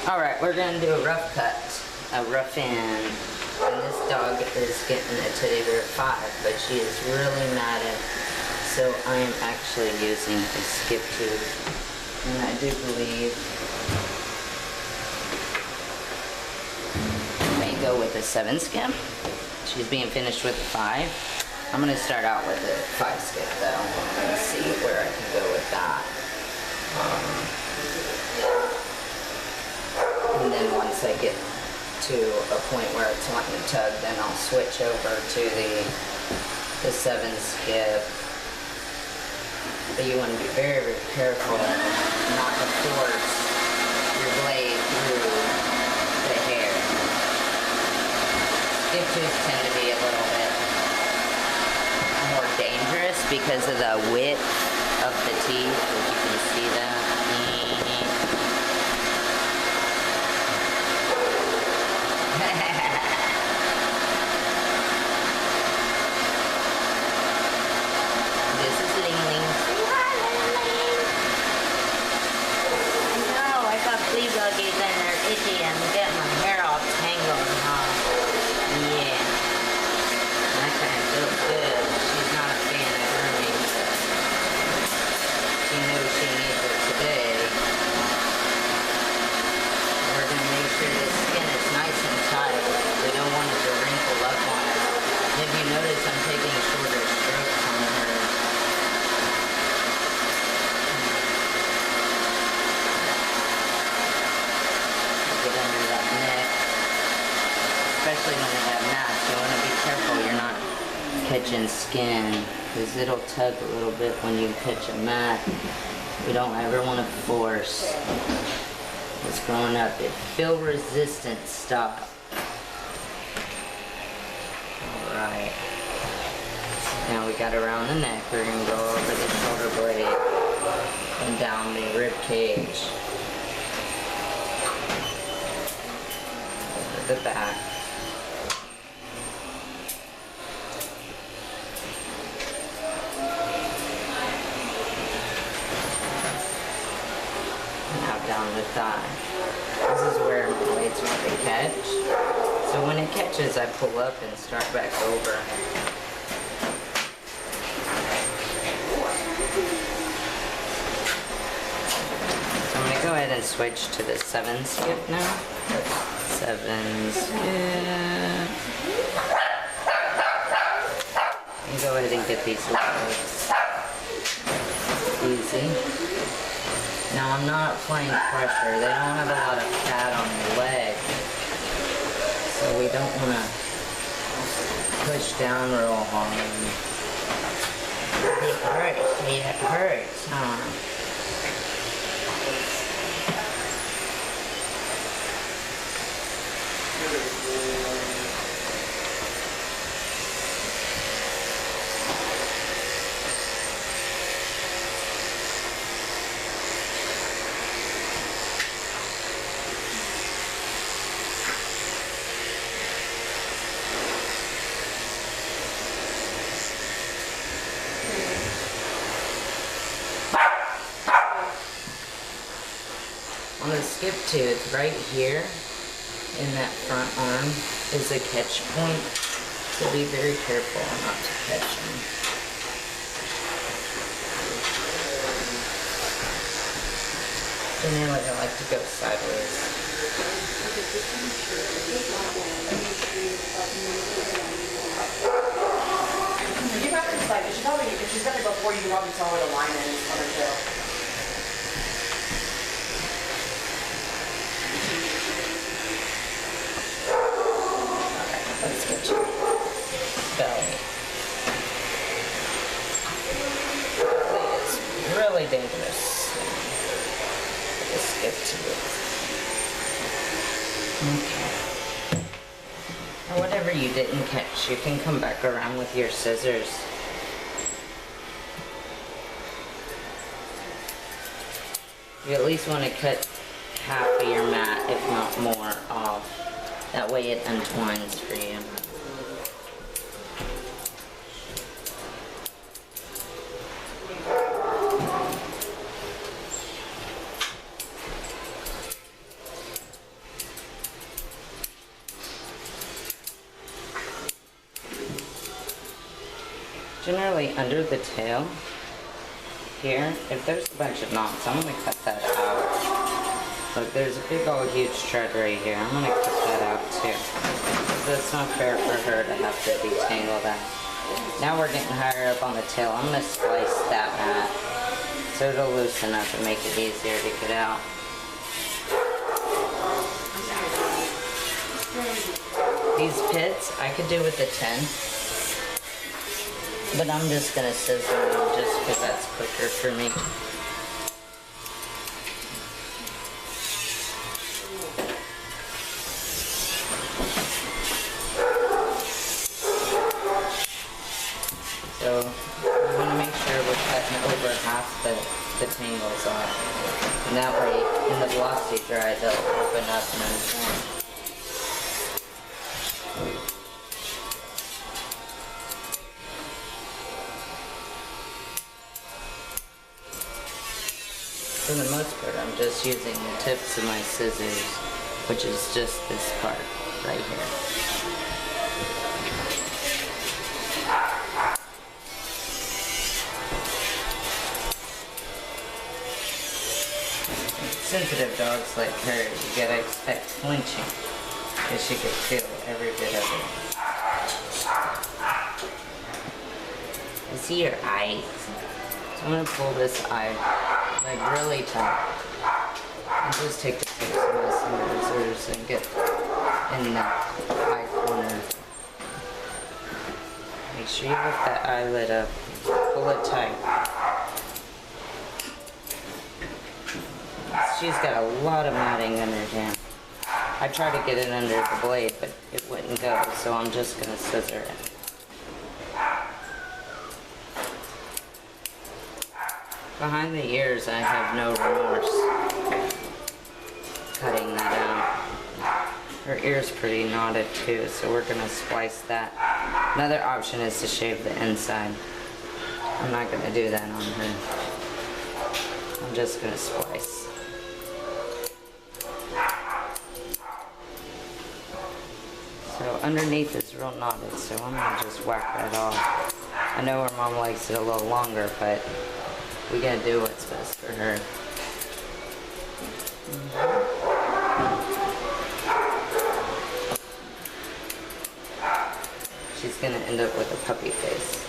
Alright, we're gonna do a rough cut, a rough in. And this dog is getting a teddy bear 5, but she is really mad at it. So I am actually using a skip tube. And I do believe I may go with a 7 skip. She's being finished with a 5. I'm gonna start out with a 5 skip though. Let's see where I can go with that. And then once I get to a point where it's wanting to tug, then I'll switch over to the 7 skip. But you want to be very, very careful not to force your blade through the hair. Skip tubes tend to be a little bit more dangerous because of the width of the teeth, if you can see that. This is Ling Ling. Say hi, Ling Ling. I know, I got flea buggies and they're itchy and get my hair all tangled, huh? Yeah. That kind of feels good. She's not a fan of grooming. She knows she needs it today. We're going to make sure this skin is nice and tight. We don't want it to wrinkle up on us. If you notice, I'm taking shorter strokes on her. Get under that neck. Especially when they have mats, you want to be careful you're not catching skin, because it'll tug a little bit when you catch a mat. We don't ever want to force what's growing up. If feel resistant, stop. Alright. Now we got around the neck. We're going to go over the shoulder blade and down the rib cage. Over the back. Now down the thigh. This is where my blades want to catch. So when it catches, I pull up and start back over. So I'm going to go ahead and switch to the 7 skip now. 7 skip. And go ahead and get these legs. Easy. Now I'm not applying pressure. They don't have a lot of fat on the leg. So we don't want to push down real hard. It hurts. It hurts, huh? On the skip tooth, right here in that front arm is a catch point, so be very careful not to catch them. Generally, I like to go sideways. You have to decide, if she's done it before, you can probably tell where the line is on her tail. Let's get your belly. It's really dangerous. Just skip to it. Okay. Or whatever you didn't catch, you can come back around with your scissors. You at least want to cut half of your mat, if not more, off. That way it untwines for you. Generally under the tail here, if there's a bunch of knots, I'm gonna cut that out. Look, there's a big old huge shred right here. I'm gonna cut that out too. That's not fair for her to have to detangle that. Now we're getting higher up on the tail. I'm gonna slice that mat so it'll loosen up and make it easier to get out. These pits, I could do with a 10, but I'm just gonna scissor them just because that's quicker for me. So we want to make sure we're cutting over half the tangles off, and that way in the velocity dry they'll open up and unform. For the most part, I'm just using the tips of my scissors, which is just this part right here. Sensitive dogs like her, you gotta expect flinching, because she can feel every bit of it. You see your eyes? So I'm gonna pull this eye like really tight and just take the tips of my scissors and get in that eye corner. Make sure you lift that eyelid up, pull it tight. She's got a lot of matting under here. I tried to get it under the blade, but it wouldn't go, so I'm just gonna scissor it. Behind the ears, I have no remorse cutting that out. Her ear's pretty knotted too, so we're gonna splice that. Another option is to shave the inside. I'm not gonna do that on her. I'm just gonna splice. So underneath is real knotted, so I'm gonna just whack that off. I know her mom likes it a little longer, but we gotta do what's best for her. She's gonna end up with a puppy face.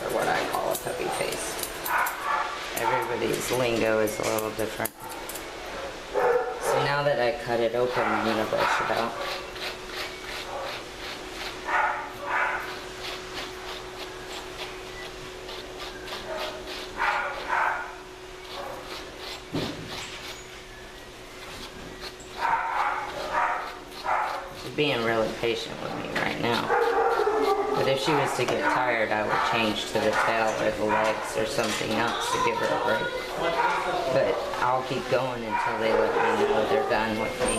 Or what I call a puppy face. Everybody's lingo is a little different. So now that I cut it open, I'm gonna brush it out. Being really patient with me right now. But if she was to get tired, I would change to the tail or the legs or something else to give her a break. But I'll keep going until they let me know they're done with me.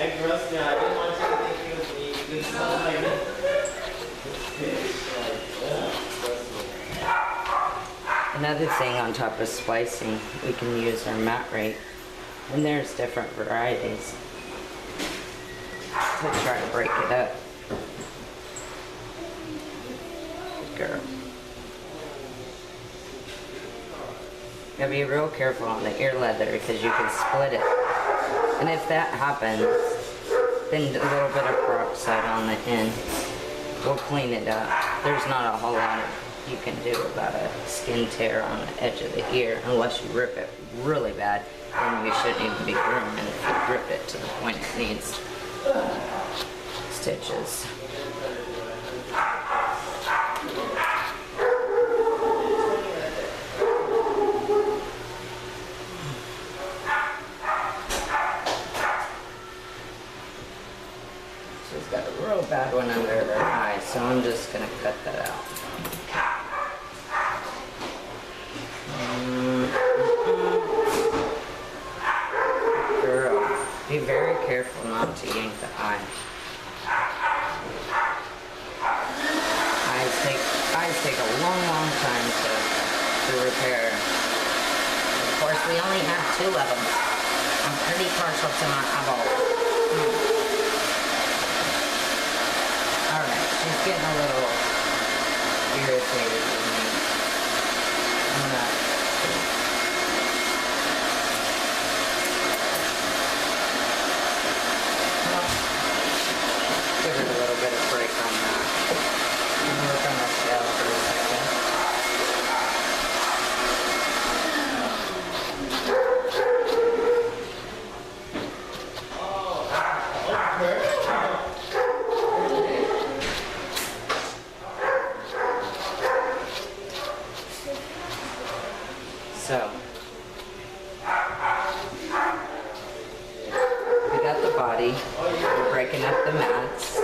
Hey, Rusty, I didn't want you to think you was me. Good stuff like that. Another thing on top of splicing, we can use our mat rake, and there's different varieties to try to break it up. Good girl. Gotta be real careful on the ear leather because you can split it. And if that happens, then a little bit of peroxide on the end will clean it up. There's not a whole lot you can do about a skin tear on the edge of the ear unless you rip it really bad. Then you shouldn't even be grooming if you rip it to the point it needs stitches. She's got a real bad one under her eye, so I'm just gonna cut that out. Girl, be very careful not to yank the eye. Eyes take a long time to repair. Of course, we only have 2 of them. I'm pretty partial to my eyeball. Alright, she's getting a little irritated with me. I'm gonna give her a little bit of break on that. I'm gonna look on the shell for a second. So, we got the body, we're breaking up the mats.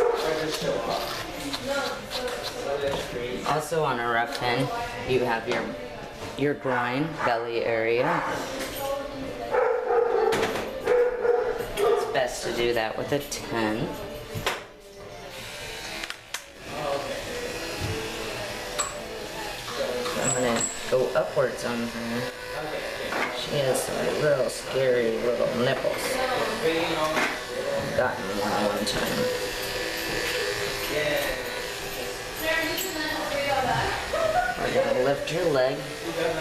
Also on a rough hen, you have your groin, belly area. It's best to do that with a 10. I'm gonna go upwards on her. She has some little scary little nipples. I've gotten one time. We're gonna lift her leg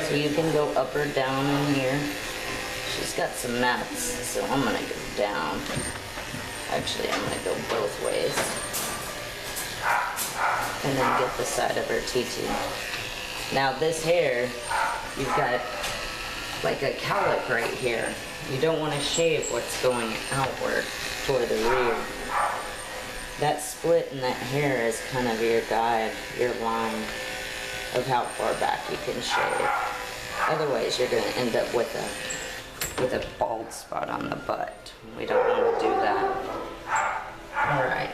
so you can go up or down in here. She's got some mats, so I'm gonna go down. Actually, I'm gonna go both ways. And then get the side of her TT. Now this hair, you've got like a cowlick right here. You don't want to shave what's going outward toward the rear. That split in that hair is kind of your guide, your line of how far back you can shave. Otherwise, you're going to end up with a bald spot on the butt. We don't want to do that. All right,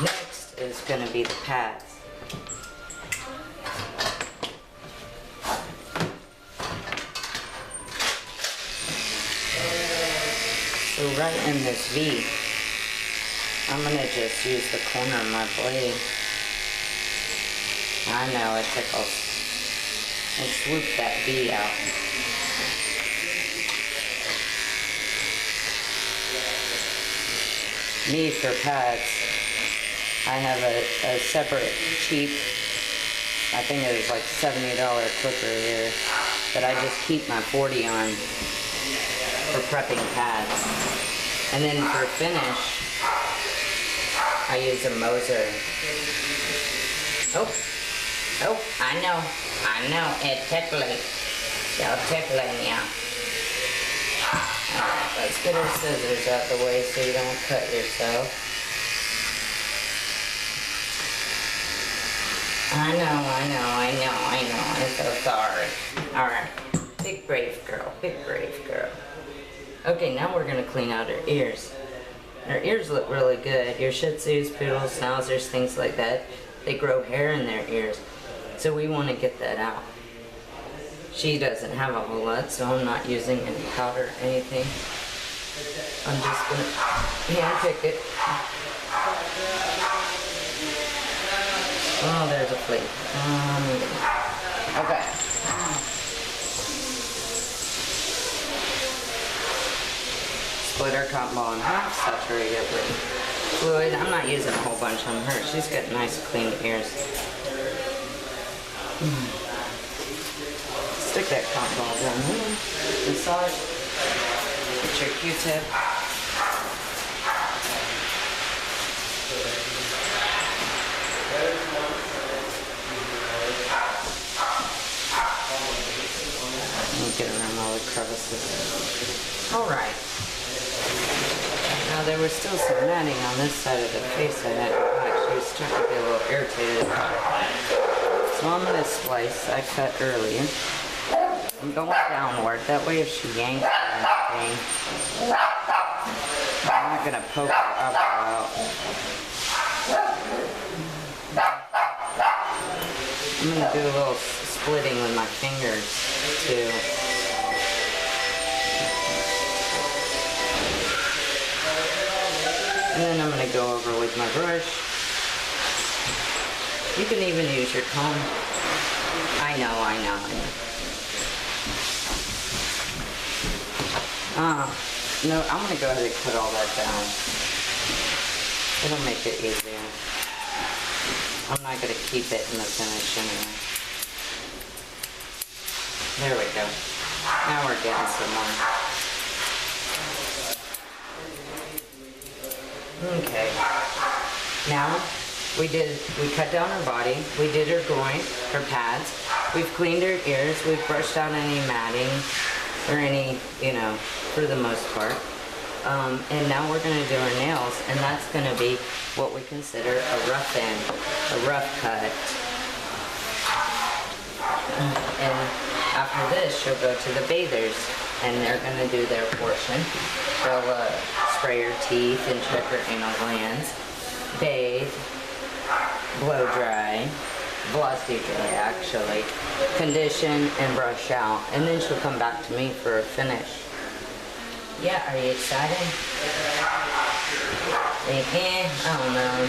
next is going to be the pads. So right in this V, I'm gonna just use the corner of my blade. I know it tickles. And swoop that V out. Me for pads, I have a separate cheap, I think it was like $70 clipper here, that I just keep my 40 on for prepping pads. And then for finish, I use a Moser. Oh, I know, it's tickling. You're tickling, yeah. Alright, let's get our scissors out the way so you don't cut yourself. I know, I'm so sorry. Alright, big brave girl. Okay, now we're gonna clean out her ears. Her ears look really good. Your Shih Tzus, Poodles, Schnauzers, things like that, they grow hair in their ears. So we want to get that out. She doesn't have a whole lot, so I'm not using any powder or anything. I'm just gonna hand pick it. Oh, there's a flea. Okay. Split her cotton ball in half, saturate it with fluid. I'm not using a whole bunch on her. She's got nice clean ears. Stick that cotton ball down here. Massage. Get your Q-tip. Get around all the crevices. Alright. Now there was still some matting on this side of the face I had to cut. She was starting to get a little irritated. So I'm going to slice. I cut earlier. I'm going downward. That way if she yanks or anything, I'm not going to poke her eyebrow out. I'm going to do a little splitting with my fingers too. And then I'm going to go over with my brush. You can even use your comb. I know. No, I'm gonna go ahead and put all that down. It'll make it easier. I'm not gonna keep it in the finish anyway. There we go. Now we're getting somewhere. Okay. Now we cut down her body. We did her groin, her pads. We've cleaned her ears. We've brushed out any matting or any, you know, for the most part. And now we're gonna do her nails, and that's gonna be what we consider a rough end, a rough cut. And after this, she'll go to the bathers, and they're gonna do their portion. They'll spray her teeth and check her anal glands, bathe, blow dry, velocity dry actually, condition and brush out, and then she'll come back to me for a finish. Yeah, are you excited? I don't know.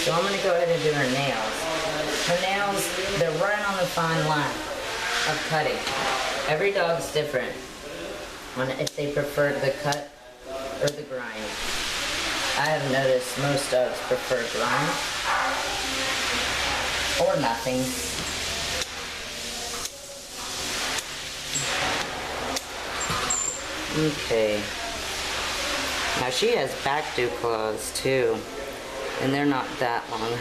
So I'm gonna go ahead and do her nails. Her nails, they're right on the fine line of cutting. Every dog's different if they prefer the cut or the grind. I have noticed most dogs prefer grind or nothing. Okay. Now she has back dew claws too, and they're not that long.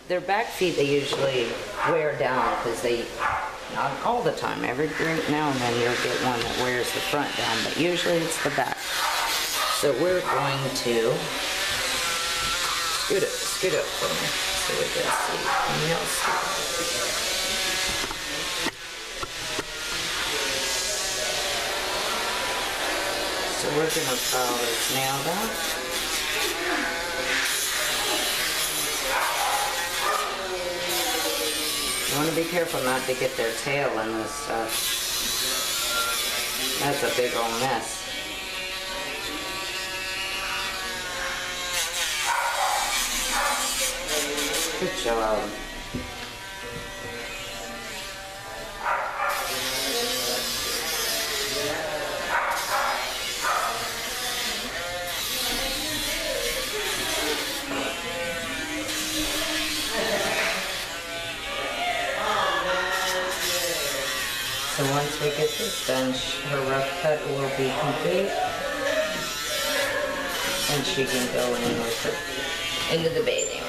Their back feet they usually wear down because they, not all the time. Every now and then you'll get one that wears the front down, but usually it's the back. So we're going to scoot up for me so we can see the nails. So we're going to file this nail down. You want to be careful not to get their tail in this stuff. That's a big old mess. Good job. So once we get this done, her rough cut will be complete, and she can go in with her into the bathing room.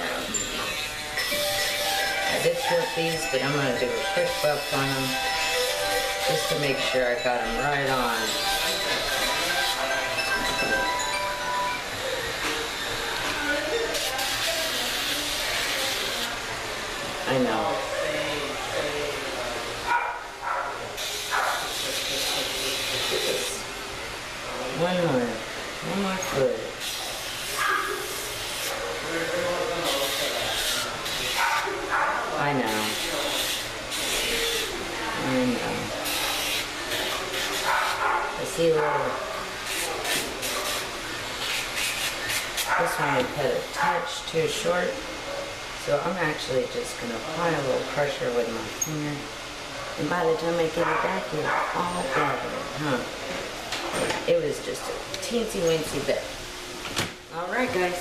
I did flip these, but I'm going to do a quick buff on them just to make sure I got them right on. I know. One more foot. I know. I see a little. This one I cut a touch too short, so I'm actually just going to apply a little pressure with my finger, and by the time I get it back, it's all better, It was just a teensy-weensy bit. Alright guys.